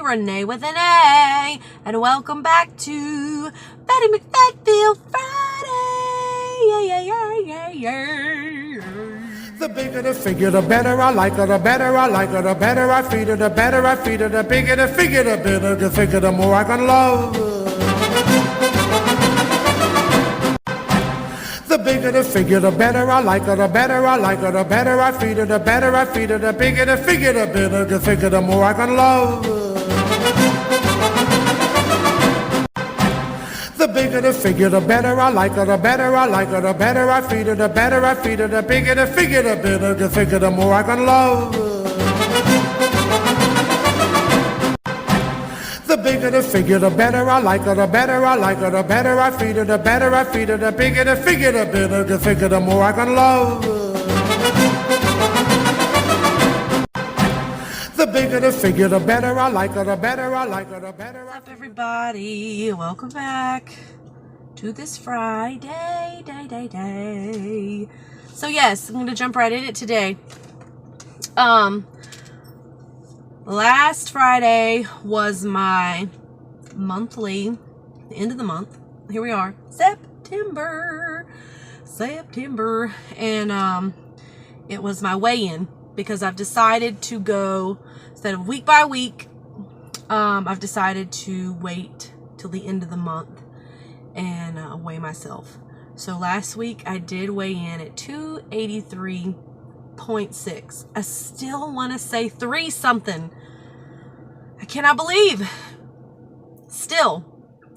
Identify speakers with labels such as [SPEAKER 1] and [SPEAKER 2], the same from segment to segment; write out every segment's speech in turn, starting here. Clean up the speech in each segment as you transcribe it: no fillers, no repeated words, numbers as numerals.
[SPEAKER 1] Renee with an A, and welcome back to Fattie McFatville Friday. Yeah.
[SPEAKER 2] The bigger the figure, the better I like her, the better I like her, the better I feed her, the better I feed her, the bigger the figure, the better the figure, the more I can love her. The bigger the figure, the better I like her, the better I like her, the better I feed her, the better I feed her, the bigger the figure, the better the figure, the more I can love her. The bigger the figure, the better I like her, the better I like her, the better I feed her, the better I feed her, the bigger the figure, the better the figure, the more I can love her. The bigger the figure, the better I like her, the better I like her, the better I feed her, the better I feed her, the bigger the figure, the better the figure, the more I can love her. The bigger the figure, the better I like her, the better I like her, the better I...
[SPEAKER 1] What's up, everybody? Welcome back to this Friday day. So yes, I'm going to jump right in it today. Last Friday was my monthly, end of the month. Here we are, September, and it was my weigh-in because I've decided to go instead of week by week. I've decided to wait till the end of the month and weigh myself. So last week I did weigh in at 283.6. I still want to say 3 something. I cannot believe. Still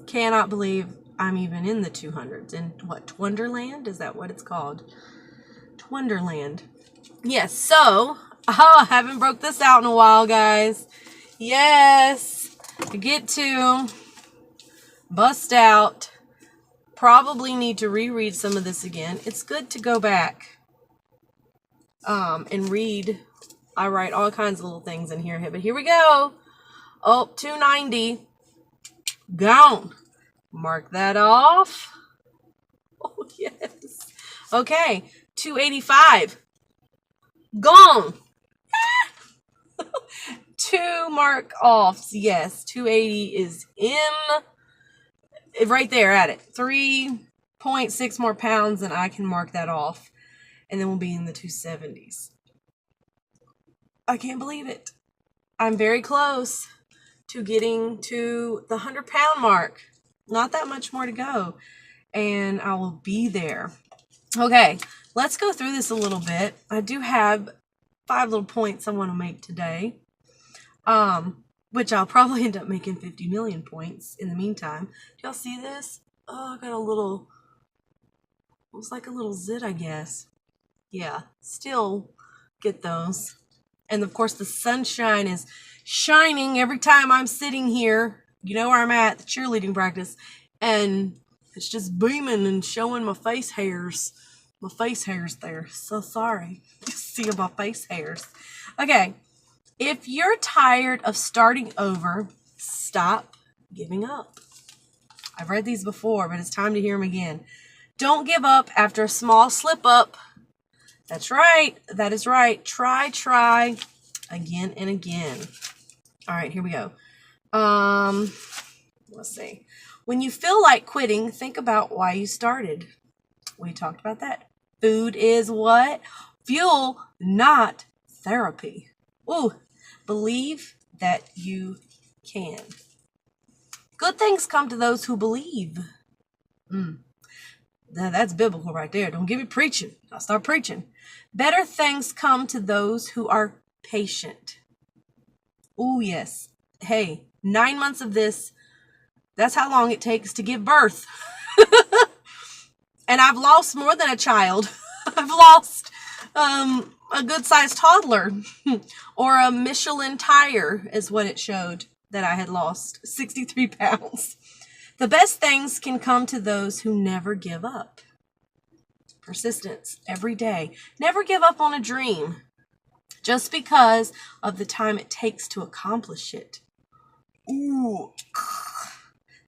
[SPEAKER 1] cannot believe I'm even in the 200s. In what, Twonderland? Is that what it's called? Twonderland. Yes, so I haven't broke this out in a while, guys. Yes, I get to bust out. Probably need to reread some of this again. It's good to go back and read. I write all kinds of little things in here, but here we go. Oh, 290. Gone. Mark that off. Oh, yes. Okay, 285. Gone. 2 mark offs. Yes, 280 is in. Right there at it. 3.6 more pounds, and I can mark that off. And then we'll be in the 270s. I can't believe it. I'm very close to getting to the 100-pound mark. Not that much more to go. And I will be there. Okay, let's go through this a little bit. I do have 5 little points I want to make today. Which I'll probably end up making 50 million points in the meantime. Do y'all see this? Oh, I got a little, looks like a little zit, I guess. Yeah, still get those. And of course the sunshine is shining every time I'm sitting here. You know where I'm at, the cheerleading practice. And it's just beaming and showing my face hairs. My face hairs there. So sorry. Just see my face hairs. Okay. If you're tired of starting over, stop giving up. I've read these before, but it's time to hear them again. Don't give up after a small slip up. That's right. That is right. Try again and again. All right, here we go. Let's see. When you feel like quitting, think about why you started. We talked about that. Food is what? Fuel, not therapy. Ooh. Believe that you can. Good things come to those who believe. Now that's biblical right there. Don't give me preaching. I'll start preaching. Better things come to those who are patient. Oh, yes. Hey, 9 months of this, that's how long it takes to give birth. And I've lost more than a child. I've lost a good-sized toddler, or a Michelin tire is what it showed that I had lost, 63 pounds. The best things can come to those who never give up. Persistence every day. Never give up on a dream just because of the time it takes to accomplish it. Ooh,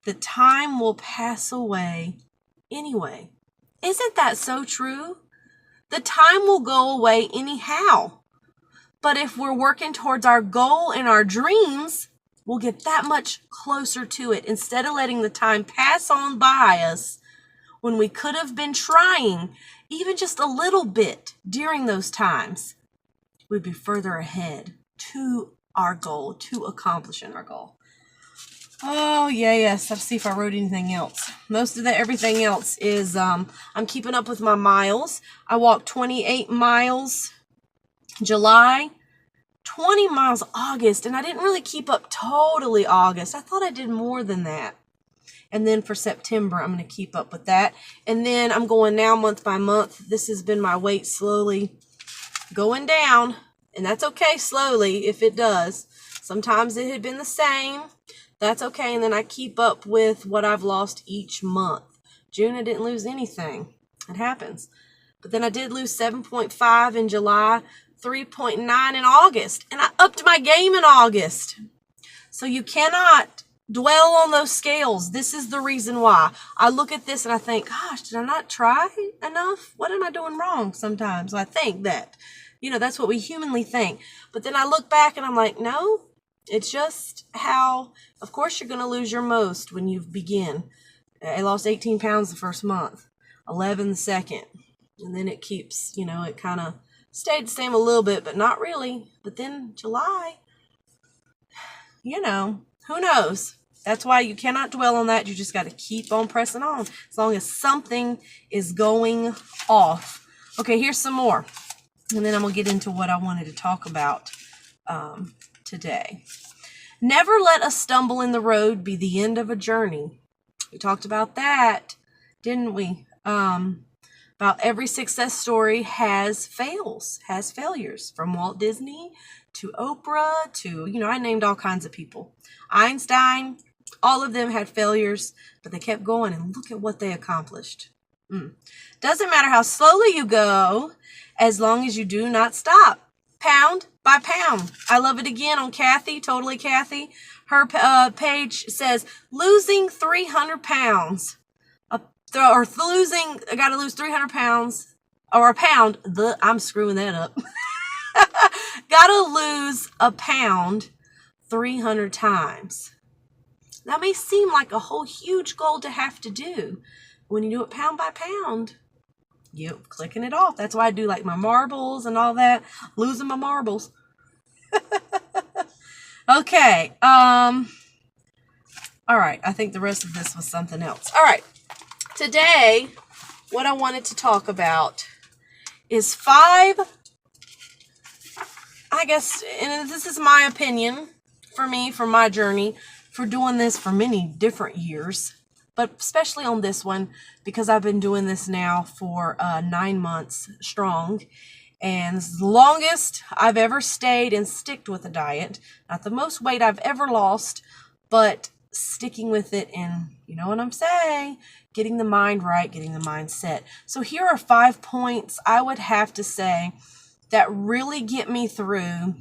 [SPEAKER 1] the time will pass away anyway. Isn't that so true? The time will go away anyhow. But if we're working towards our goal and our dreams, we'll get that much closer to it. Instead of letting the time pass on by us when we could have been trying even just a little bit during those times, we'd be further ahead to our goal, to accomplishing our goal. Oh, yeah, yes. Let's see if I wrote anything else. Most of everything else is, I'm keeping up with my miles. I walked 28 miles July, 20 miles August, and I didn't really keep up totally August. I thought I did more than that. And then for September, I'm going to keep up with that. And then I'm going now month by month. This has been my weight slowly going down, and that's okay, slowly, if it does. Sometimes it had been the same. That's okay, and then I keep up with what I've lost each month. June, I didn't lose anything. It happens. But then I did lose 7.5 in July, 3.9 in August, and I upped my game in August. So you cannot dwell on those scales. This is the reason why. I look at this and I think, gosh, did I not try enough? What am I doing wrong sometimes? I think that. That's what we humanly think. But then I look back and I'm like, no, it's just how, of course, you're going to lose your most when you begin. I lost 18 pounds the first month, 11 the second. And then it keeps, it kind of stayed the same a little bit, but not really. But then July, who knows? That's why you cannot dwell on that. You just got to keep on pressing on as long as something is going off. Okay, here's some more. And then I'm going to get into what I wanted to talk about today. Never let a stumble in the road be the end of a journey. We talked about that, didn't we? About every success story has failures, from Walt Disney to Oprah to, I named all kinds of people. Einstein, all of them had failures, but they kept going, and look at what they accomplished. Doesn't matter how slowly you go, as long as you do not stop. Pound by pound. I love it again on Kathy, Totally Kathy. Her page says, losing 300 pounds. I got to lose 300 pounds, or a pound. I'm screwing that up. Got to lose a pound 300 times. That may seem like a whole huge goal to have to do. When you do it pound by pound, you're clicking it off. That's why I do like my marbles and all that. Losing my marbles. Okay. All right. I think the rest of this was something else. All right. Today, what I wanted to talk about is 5, I guess, and this is my opinion for me, for my journey, for doing this for many different years, but especially on this one, because I've been doing this now for 9 months strong, and this is the longest I've ever stayed and sticked with a diet. Not the most weight I've ever lost, but sticking with it, and you know what I'm saying, getting the mind right, getting the mind set. So here are 5 points I would have to say that really get me through,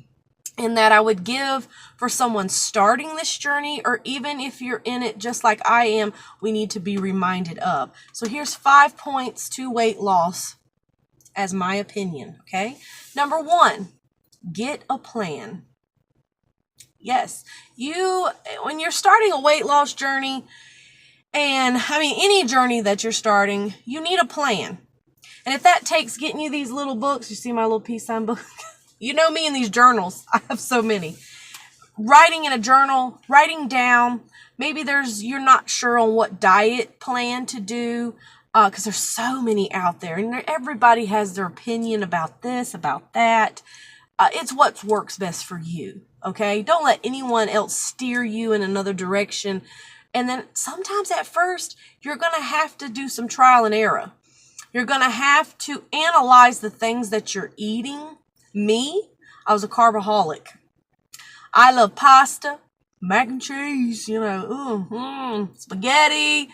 [SPEAKER 1] and that I would give for someone starting this journey, or even if you're in it just like I am, we need to be reminded of. So here's 5 points to weight loss as my opinion, okay? Number 1, get a plan. Yes, when you're starting a weight loss journey, and any journey that you're starting, you need a plan. And if that takes getting you these little books, you see my little peace sign book? You know me in these journals. I have so many. Writing in a journal, writing down. Maybe you're not sure on what diet plan to do, because there's so many out there, and everybody has their opinion about this, about that. It's what works best for you, okay? Don't let anyone else steer you in another direction. And then sometimes at first, you're going to have to do some trial and error. You're going to have to analyze the things that you're eating. Me, I was a carboholic. I love pasta, mac and cheese, spaghetti,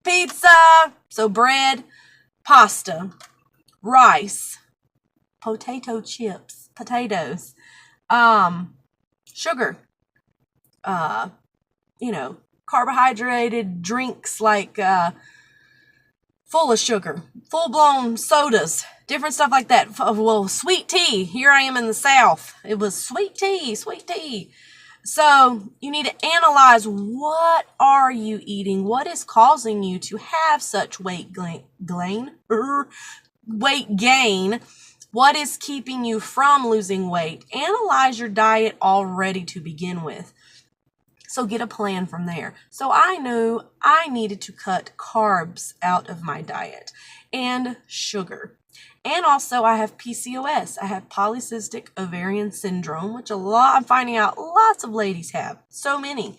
[SPEAKER 1] pizza, so bread, pasta, rice, potato chips, potatoes, sugar, carbohydrated drinks like full of sugar, full-blown sodas, different stuff like that. Well, sweet tea. Here I am in the South. It was sweet tea. So you need to analyze, what are you eating? What is causing you to have such weight gain? What is keeping you from losing weight? Analyze your diet already to begin with. So get a plan from there. So I knew I needed to cut carbs out of my diet and sugar. And also I have PCOS. I have polycystic ovarian syndrome, which I'm finding out lots of ladies have. So many.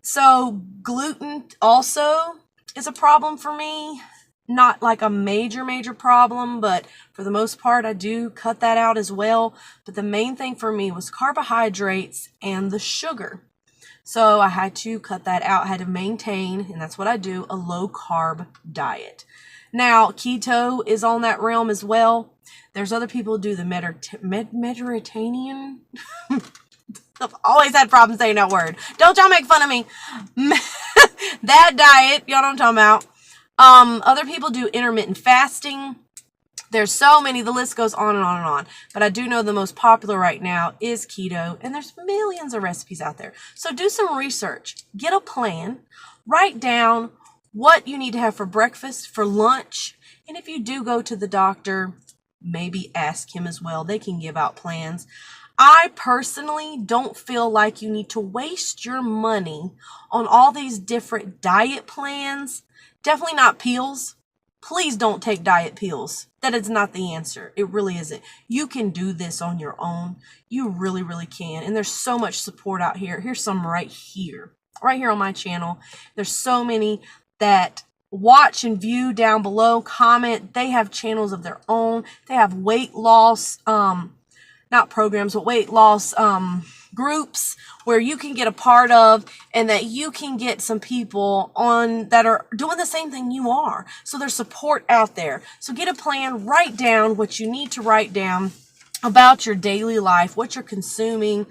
[SPEAKER 1] So gluten also is a problem for me. Not like a major problem, but for the most part, I do cut that out as well. But the main thing for me was carbohydrates and the sugar. So I had to cut that out. I had to maintain, and that's what I do, a low carb diet. Now, keto is on that realm as well. There's other people who do the Mediterranean. I've always had problems saying that word. Don't y'all make fun of me. That diet, y'all know what I'm talking about. Other people do intermittent fasting. There's so many, the list goes on and on and on. But I do know the most popular right now is keto, and there's millions of recipes out there. So do some research, get a plan, write down what you need to have for breakfast, for lunch, and if you do go to the doctor, maybe ask him as well. They can give out plans. I personally don't feel like you need to waste your money on all these different diet plans. Definitely not pills. Please don't take diet pills. That is not the answer. It really isn't. You can do this on your own. You really, really can. And there's so much support out here. Here's some right here on my channel. There's so many that watch and view down below, comment. They have channels of their own. They have weight loss, not programs, but weight loss groups where you can get a part of, and that you can get some people on that are doing the same thing you are. So there's support out there. So get a plan, write down what you need to write down about your daily life, what you're consuming.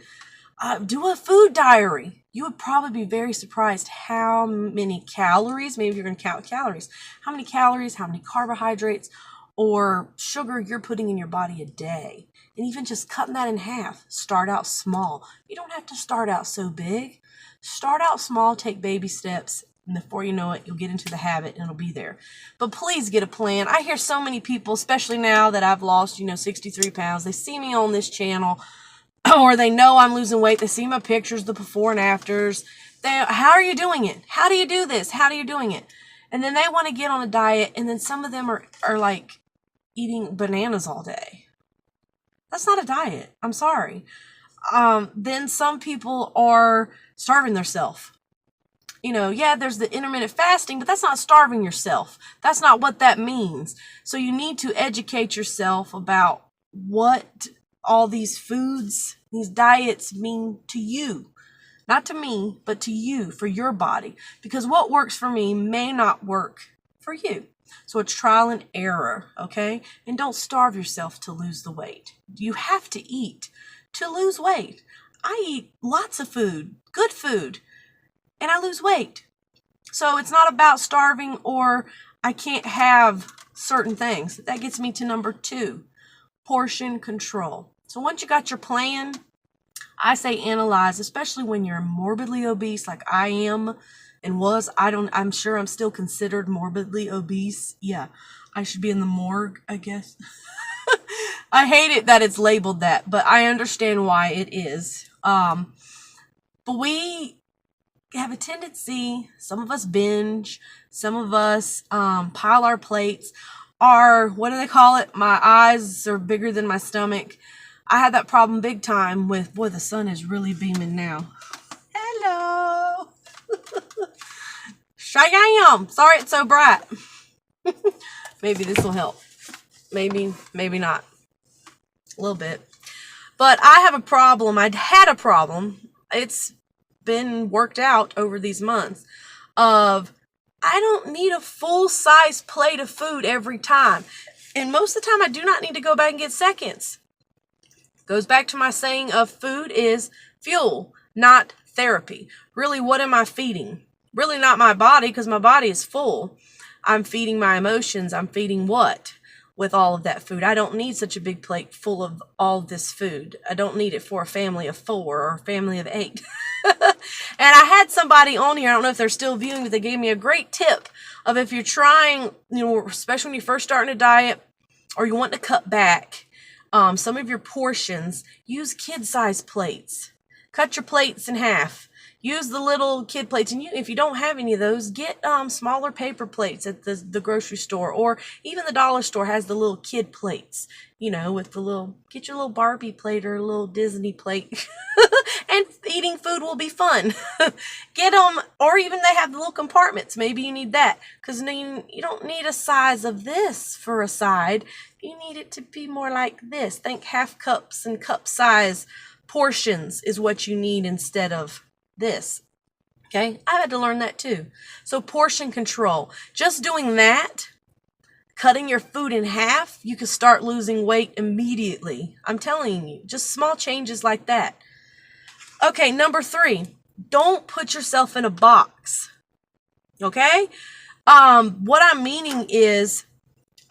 [SPEAKER 1] Do a food diary. You would probably be very surprised how many calories, maybe you're going to count calories, how many carbohydrates or sugar you're putting in your body a day. And even just cutting that in half. Start out small. You don't have to start out so big. Start out small, take baby steps, and before you know it, you'll get into the habit and it'll be there. But please get a plan. I hear so many people, especially now that I've lost, 63 pounds. They see me on this channel, or they know I'm losing weight. They see my pictures, the before and afters. How are you doing it? How do you do this? How are you doing it? And then they want to get on a diet, and then some of them are like eating bananas all day. That's not a diet. I'm sorry. Then some people are starving themselves. There's the intermittent fasting, but that's not starving yourself. That's not what that means. So you need to educate yourself about what all these foods, these diets mean to you. Not to me, but to you, for your body. Because what works for me may not work for you. So it's trial and error, okay? And don't starve yourself to lose the weight. You have to eat to lose weight. I eat lots of food, good food, and I lose weight. So it's not about starving or I can't have certain things. That gets me to number 2, portion control. So once you got your plan, I say analyze, especially when you're morbidly obese like I am and was. I'm sure I'm still considered morbidly obese. Yeah, I should be in the morgue, I guess. I hate it that it's labeled that, but I understand why it is. But we have a tendency, some of us binge, some of us pile our plates. What do they call it? My eyes are bigger than my stomach. I had that problem big time with, boy, the sun is really beaming now. Hello. Shyam. Sorry it's so bright. Maybe this will help. Maybe not. A little bit. But I have a problem. I'd had a problem. It's been worked out over these months of I don't need a full-size plate of food every time. And most of the time I do not need to go back and get seconds. Goes back to my saying of food is fuel, not therapy. Really, what am I feeding? Really not my body, because my body is full. I'm feeding my emotions. I'm feeding what? with all of that food. I don't need such a big plate full of all this food. I don't need it for a family of 4 or a family of 8. And I had somebody on here, I don't know if they're still viewing, but they gave me a great tip of if you're trying, especially when you're first starting a diet or you want to cut back some of your portions, use kid-sized plates. Cut your plates in half. Use the little kid plates, and if you don't have any of those, get smaller paper plates at the grocery store, or even the dollar store has the little kid plates, with the get your little Barbie plate or a little Disney plate, and eating food will be fun. Get them, or even they have the little compartments. Maybe you need that, because you don't need a size of this for a side. You need it to be more like this. Think half cups and cup size portions is what you need instead of this. Okay, I had to learn that too. So portion control, just doing that, cutting your food in half, you can start losing weight immediately. I'm telling you, just small changes like that. Okay, number 3, don't put yourself in a box. Okay, what I'm meaning is,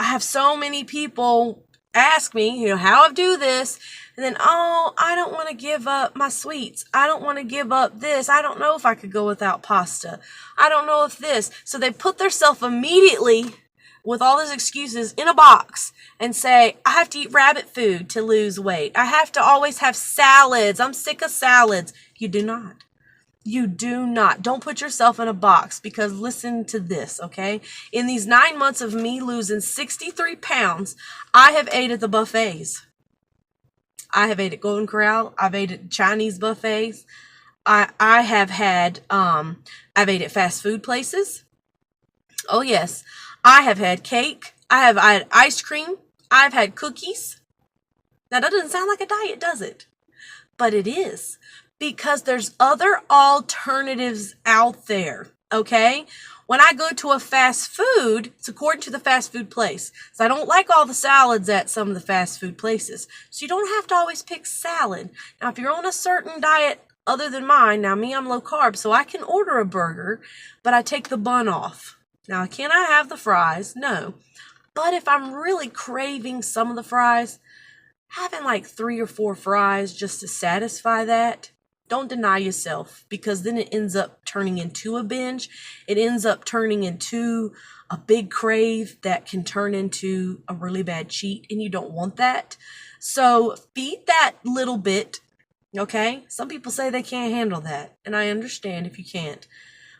[SPEAKER 1] I have so many people ask me, how I do this, and then, I don't want to give up my sweets. I don't want to give up this. I don't know if I could go without pasta. I don't know if this. So they put themselves immediately with all those excuses in a box and say, I have to eat rabbit food to lose weight. I have to always have salads. I'm sick of salads. You do not. You do not. Don't put yourself in a box, because listen to this, okay? In these 9 months of me losing 63 pounds, I have ate at the buffets. I have ate at Golden Corral. I've ate at Chinese buffets. I have had, I've ate at fast food places. Oh yes. I have had cake. I have had ice cream. I've had cookies. Now that doesn't sound like a diet, does it? But it is. Because there's other alternatives out there, okay? When I go to a fast food, it's according to the fast food place. So I don't like all the salads at some of the fast food places. So you don't have to always pick salad. Now, if you're on a certain diet other than mine, now me, I'm low carb, so I can order a burger, but I take the bun off. Now, can I have the fries? No. But if I'm really craving some of the fries, having like 3 or 4 fries just to satisfy that, don't deny yourself, because then it ends up turning into a binge. It ends up turning into a big crave that can turn into a really bad cheat, and you don't want that. So feed that little bit, okay? Some people say they can't handle that, and I understand if you can't.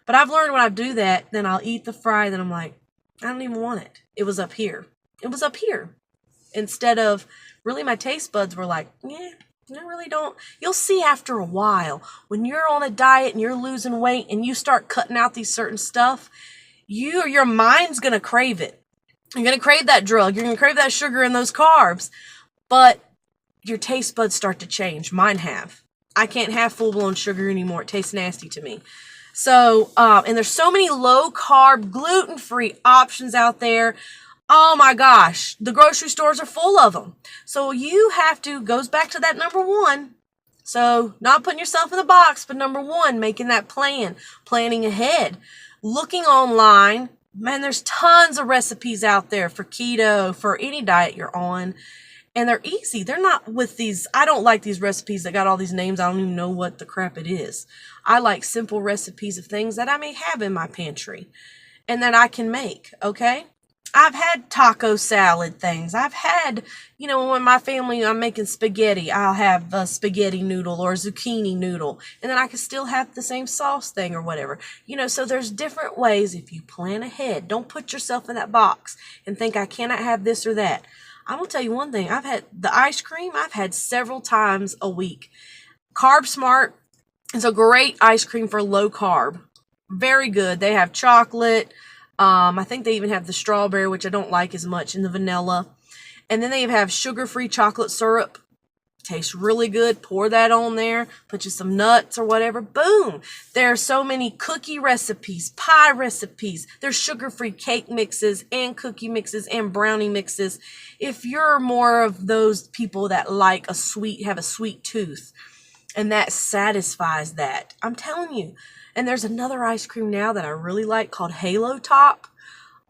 [SPEAKER 1] But I've learned when I do that, then I'll eat the fry, then I'm like, I don't even want it. It was up here. It was up here. Instead of, really my taste buds were like, yeah, I really don't. You'll see after a while, when you're on a diet and you're losing weight and you start cutting out these certain stuff, your mind's going to crave it. You're going to crave that drug. You're going to crave that sugar and those carbs. But your taste buds start to change. Mine have. I can't have full-blown sugar anymore. It tastes nasty to me. So, and there's so many low-carb, gluten-free options out there. Oh my gosh, the grocery stores are full of them. So you have to, goes back to that number 1. So not putting yourself in the box, but number 1, making that plan, planning ahead, looking online. Man, there's tons of recipes out there for keto, for any diet you're on. And they're easy. They're not with these, I don't like these recipes that got all these names. I don't even know what the crap it is. I like simple recipes of things that I may have in my pantry and that I can make, okay? I've had taco salad things. I've had, when my family, I'm making spaghetti, I'll have a spaghetti noodle or a zucchini noodle, and then I can still have the same sauce thing or whatever. So there's different ways if you plan ahead. Don't put yourself in that box and think I cannot have this or that. I'm going to tell you one thing. I've had the ice cream, I've had several times a week. Carb Smart is a great ice cream for low carb. Very good. They have chocolate. I think they even have the strawberry, which I don't like as much, and the vanilla. And then they have sugar-free chocolate syrup. Tastes really good. Pour that on there. Put you some nuts or whatever. Boom. There are so many cookie recipes, pie recipes. There's sugar-free cake mixes and cookie mixes and brownie mixes. If you're more of those people that like have a sweet tooth, and that satisfies that, I'm telling you. And there's another ice cream now that I really like called Halo Top.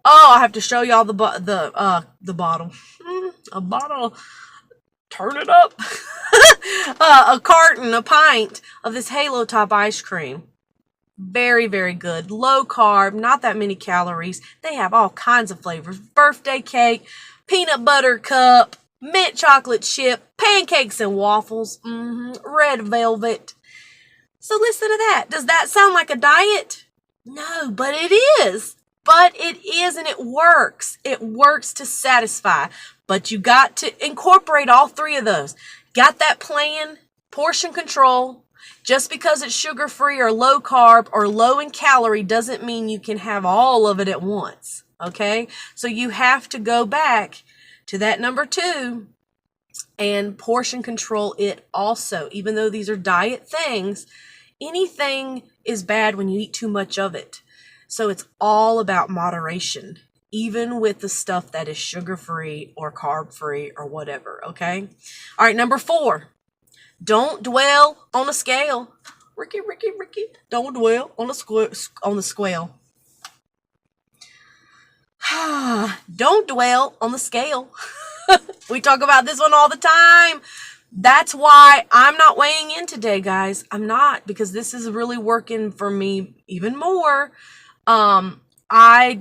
[SPEAKER 1] Oh, I have to show y'all the bottle. A bottle. Turn it up. A carton, a pint of this Halo Top ice cream. Very, very good. Low carb, not that many calories. They have all kinds of flavors. Birthday cake, peanut butter cup, mint chocolate chip, pancakes and waffles, red velvet. So listen to that. Does that sound like a diet? No, but it is. But it is, and it works. It works to satisfy. But you got to incorporate all three of those. Got that plan? Portion control. Just because it's sugar-free or low carb or low in calorie doesn't mean you can have all of it at once. Okay? So you have to go back to that number 2 and portion control it also. Even though these are diet things, anything is bad when you eat too much of it. So it's all about moderation, even with the stuff that is sugar-free or carb-free or whatever, okay? All right, number 4, don't dwell on a scale. Ricky, don't dwell on the scale. Don't dwell on the scale. We talk about this one all the time. That's why I'm not weighing in today, guys. I'm not, because this is really working for me even more. I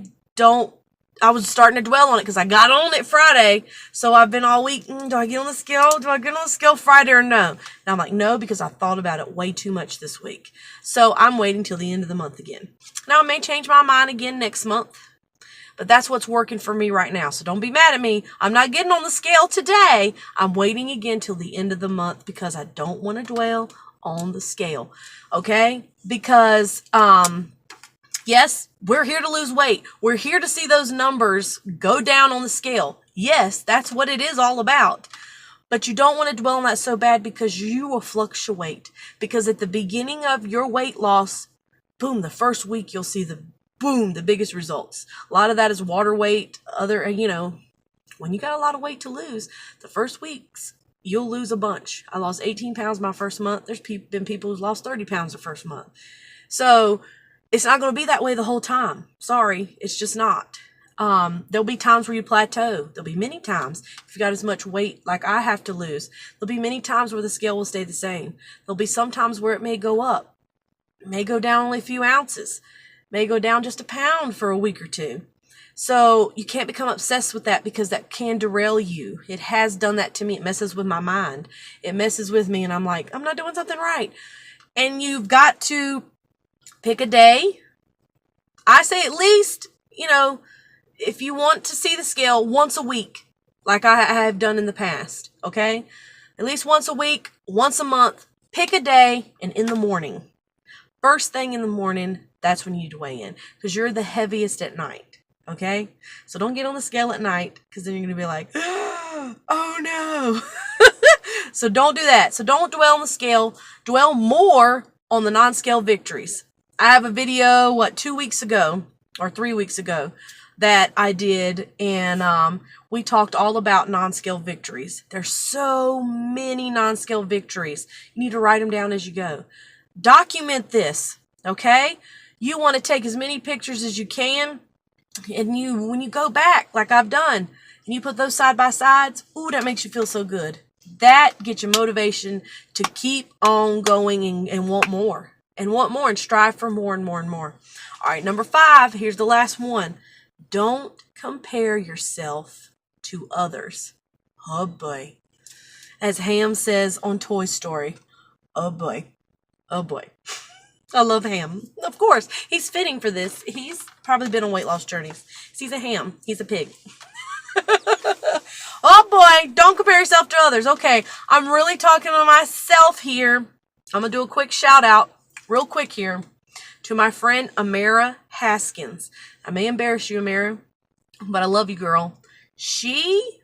[SPEAKER 1] was starting to dwell on it because I got on it Friday. So I've been all week, do I get on the scale? Do I get on the scale Friday or no? And I'm like, no, because I thought about it way too much this week. So I'm waiting till the end of the month again. Now I may change my mind again next month, but that's what's working for me right now. So don't be mad at me. I'm not getting on the scale today. I'm waiting again till the end of the month because I don't want to dwell on the scale. Okay? Because, yes, we're here to lose weight. We're here to see those numbers go down on the scale. Yes, that's what it is all about. But you don't want to dwell on that so bad because you will fluctuate. Because at the beginning of your weight loss, boom, the first week you'll see the biggest results. A lot of that is water weight. When you got a lot of weight to lose, the first weeks, you'll lose a bunch. I lost 18 pounds my first month. There's been people who've lost 30 pounds the first month. So it's not going to be that way the whole time. Sorry, it's just not. There'll be times where you plateau. There'll be many times if you got as much weight like I have to lose. There'll be many times where the scale will stay the same. There'll be some times where it may go up. It may go down only a few ounces. May go down just a pound for a week or two. So you can't become obsessed with that because that can derail you. It has done that to me. It messes with my mind. It messes with me and I'm like, I'm not doing something right. And you've got to pick a day. I say at least, if you want to see the scale once a week, like I have done in the past, okay? At least once a week, once a month, pick a day and in the morning. First thing in the morning, that's when you need to weigh in because you're the heaviest at night, okay? So don't get on the scale at night because then you're going to be like, oh no. So don't do that. So don't dwell on the scale. Dwell more on the non-scale victories. I have a video, 2 weeks ago or 3 weeks ago that I did, and we talked all about non-scale victories. There's so many non-scale victories. You need to write them down as you go. Document this, okay? You want to take as many pictures as you can, and when you go back, like I've done, and you put those side by sides, ooh, that makes you feel so good. That gets you motivation to keep on going and want more. And want more and strive for more and more and more. All right, number 5, here's the last one. Don't compare yourself to others. Oh boy. As Ham says on Toy Story, oh boy. Oh boy. I love Ham. Of course, he's fitting for this. He's probably been on weight loss journeys. He's a ham. He's a pig. Oh boy, don't compare yourself to others. Okay, I'm really talking to myself here. I'm going to do a quick shout out. Real quick here, to my friend Amara Haskins. I may embarrass you, Amara, but I love you, girl. She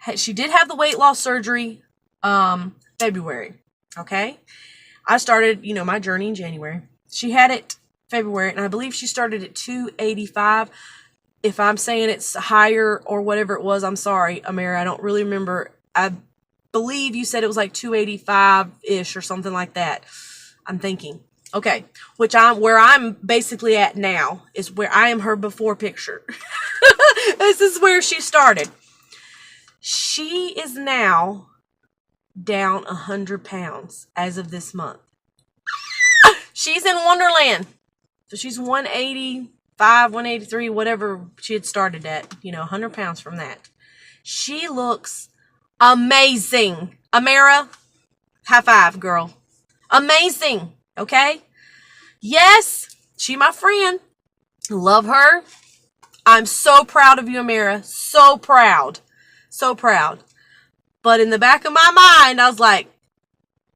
[SPEAKER 1] did have the weight loss surgery February, okay? I started, my journey in January. She had it February, and I believe she started at 285. If I'm saying it's higher or whatever it was, I'm sorry, Amara. I don't really remember. I believe you said it was like 285-ish or something like that. I'm thinking. Okay, which where I'm basically at now is where I am her before picture. This is where she started. She is now down 100 pounds as of this month. She's in Wonderland. So she's 185, 183, whatever she had started at, 100 pounds from that. She looks amazing. Amara, high five, girl. Amazing. Okay? Yes, she my friend. Love her. I'm so proud of you, Amara. So proud. So proud. But in the back of my mind, I was like,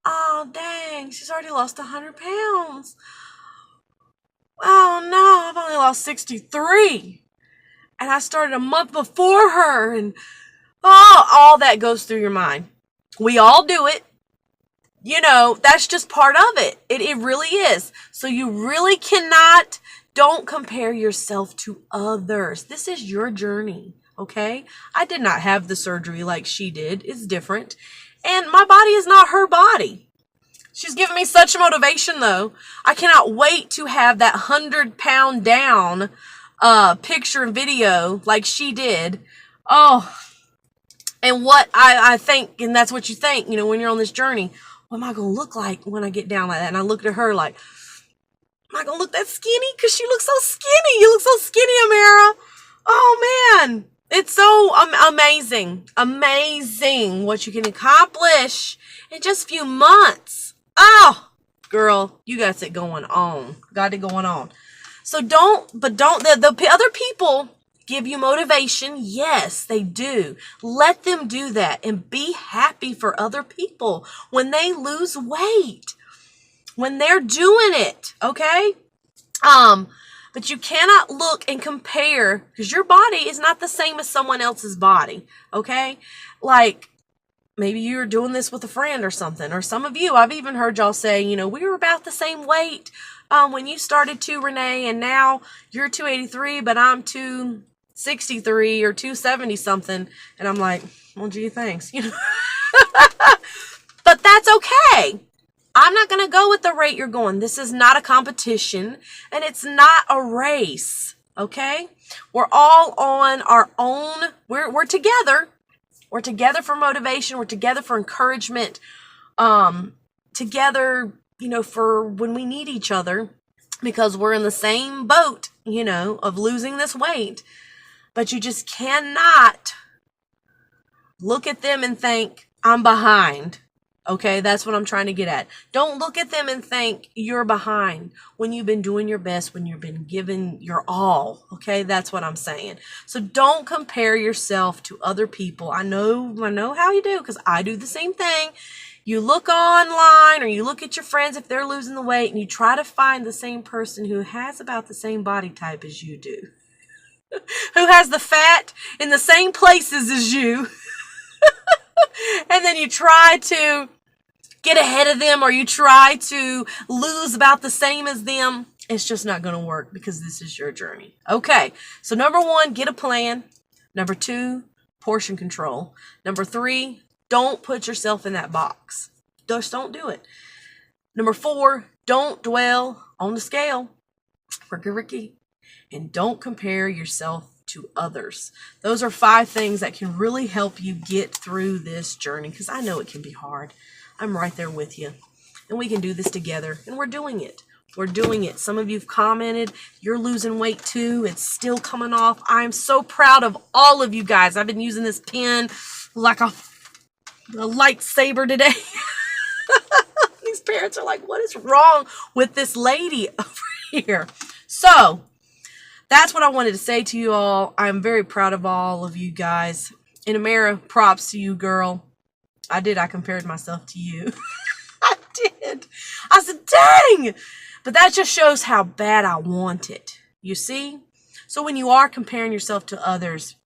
[SPEAKER 1] oh, dang, she's already lost 100 pounds. Oh, no, I've only lost 63. And I started a month before her. And, all that goes through your mind. We all do it. That's just part of it. It really is. So you really don't compare yourself to others. This is your journey, okay? I did not have the surgery like she did. It's different. And my body is not her body. She's given me such motivation, though. I cannot wait to have that 100-pound down picture and video like she did. Oh, and what I think, and that's what you think, when you're on this journey. What am I going to look like when I get down like that? And I looked at her like, am I going to look that skinny? Because she looks so skinny. You look so skinny, Amara. Oh, man. It's so amazing. Amazing what you can accomplish in just a few months. Oh, girl, you got it going on. Got it going on. So the other people give you motivation. Yes, they do. Let them do that and be happy for other people when they lose weight, when they're doing it. Okay. But you cannot look and compare because your body is not the same as someone else's body. Okay. Like maybe you're doing this with a friend or something, or some of you, I've even heard y'all say, we were about the same weight when you started too, Renee, and now you're 283, but I'm 263 or 270 something. And I'm like, well, gee, thanks. But that's okay. I'm not going to go with the rate you're going. This is not a competition and it's not a race. Okay. We're all on our own. We're together. We're together for motivation. We're together for encouragement. Together, for when we need each other because we're in the same boat, of losing this weight. But you just cannot look at them and think, I'm behind. Okay, that's what I'm trying to get at. Don't look at them and think you're behind when you've been doing your best, when you've been giving your all. Okay, that's what I'm saying. So don't compare yourself to other people. I know how you do because I do the same thing. You look online or you look at your friends if they're losing the weight and you try to find the same person who has about the same body type as you do. Who has the fat in the same places as you. And then you try to get ahead of them or you try to lose about the same as them. It's just not going to work because this is your journey. Okay, so number 1, get a plan. Number 2, portion control. Number 3, don't put yourself in that box. Just don't do it. Number 4, don't dwell on the scale. Ricky. And don't compare yourself to others. Those are 5 things that can really help you get through this journey because I know it can be hard. I'm right there with you. And we can do this together. And we're doing it. We're doing it. Some of you've commented. You're losing weight too. It's still coming off. I'm so proud of all of you guys. I've been using this pen like a lightsaber today. These parents are like, what is wrong with this lady over here? So that's what I wanted to say to you all. I'm very proud of all of you guys. And Amara, props to you, girl. I compared myself to you. I did. I said, dang. But that just shows how bad I want it. You see? So when you are comparing yourself to others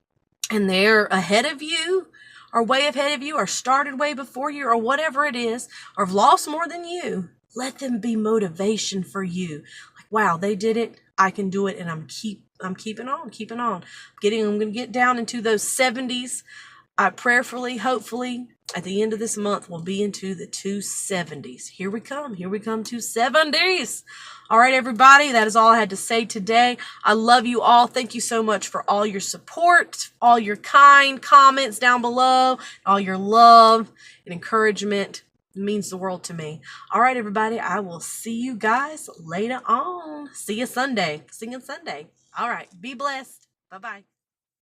[SPEAKER 1] and they're ahead of you or way ahead of you or started way before you or whatever it is or have lost more than you, let them be motivation for you. Like, wow, they did it. I can do it. And I'm keeping on. I'm going to get down into those 70s. I prayerfully, hopefully, at the end of this month, we'll be into the 270s. Here we come, 270s. All right, everybody, that is all I had to say today. I love you all. Thank you so much for all your support, all your kind comments down below, all your love and encouragement. It means the world to me. All right, everybody, I will see you guys later on. See you Sunday. All right, be blessed. Bye-bye.